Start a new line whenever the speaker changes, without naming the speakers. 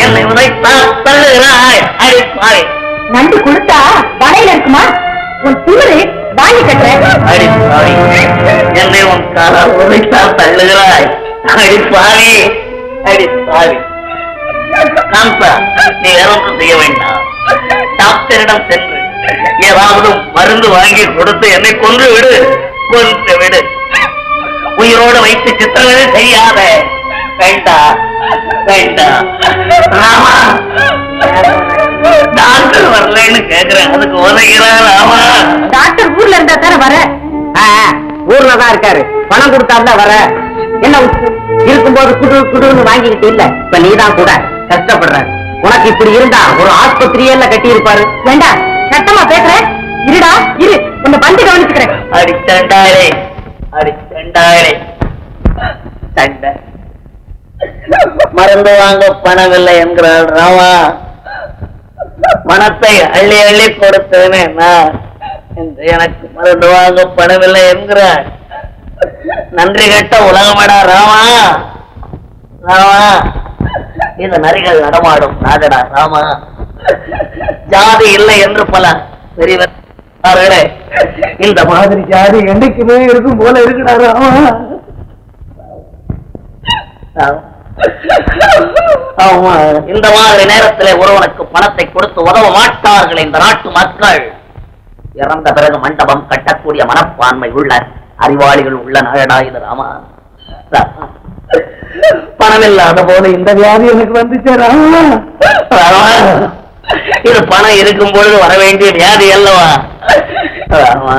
என்னை உதைத்தால் தள்ளுகிறாய் அடிப்பாய்.
நண்டு கொடுத்தா வலையில இருக்குமா? உன் திமிரு வாங்கி கட்டுறேன்.
அடிப்பாய், என்னை உன் காலால் உதைத்தால் தள்ளுகிறாய் அடிப்பாய். அடிப்பாய். காந்தா, நீ வேற ஒன்றும் செய்ய வேண்டாம். டாக்டரிடம் சென்று ஏதாவது மருந்து வாங்கி கொடுத்து என்னை கொன்று விடு. கொன்று விடு. உயிரோடு வைத்து சித்திரவதை செய்யாத. வேண்டாம் வேண்டாம். ராமா, டாக்டர் வரலன்னு கேக்குறேன், அதுக்கு உதவுகிறார். ராமா,
டாக்டர் ஊர்ல இருந்தா தானே வர.
ஊர்லதான் இருக்காரு. பணம் கொடுத்தாருதான் வர. என்ன இருக்கும்போது குடு குடுன்னு வாங்கிக்கிட்டு இல்ல, இப்ப நீதான் கூட கஷ்டப்படுற. உனக்கு இப்படி இருந்தா ஒரு ஆஸ்பத்திரியல்ல கட்டி இருப்பாரு.
வேண்டாம், சட்டமா பேசுறேன். இருடா இரு, உன்னை பந்து கவனிச்சுக்கிறேன்.
அடிச்சண்டாளே அடிச்சண்டாளே. சண்டை. மருந்து வாங்க பணம் இல்லை என்கிறாள் ராமா. பணத்தை அள்ளி அள்ளி கொடுத்தேனே நான், எனக்கு மருந்து வாங்க பணம் இல்லை என்கிறாள். நன்றி கட்ட உலகமடா ராமா. ராமா, இந்த நரிகள் நடமாடும் நாடடா ராமா. ஜாதி இல்லை என்று பல பெரியவர்களே, இந்த மாதிரி ஜாதி என்னைக்குமே இருக்கும் போல இருக்குடா ராமா. ஆமா, இந்த மாதிரி நேரத்திலே ஒருவனுக்கு பணத்தை கொடுத்து உதவ மாட்டார்கள் இந்த நாட்டு மக்கள். இறந்த பிறகு மண்டபம் கட்டக்கூடிய மனப்பான்மை உள்ள அறிவாளிகள் உள்ள நாடா இது ராமா. பணம் இல்லாத போது இந்த வியாதி எனக்கு வந்துச்சு ராமா. இது பணம் இருக்கும் பொழுது வர வேண்டிய வியாதி அல்லவா ராமா.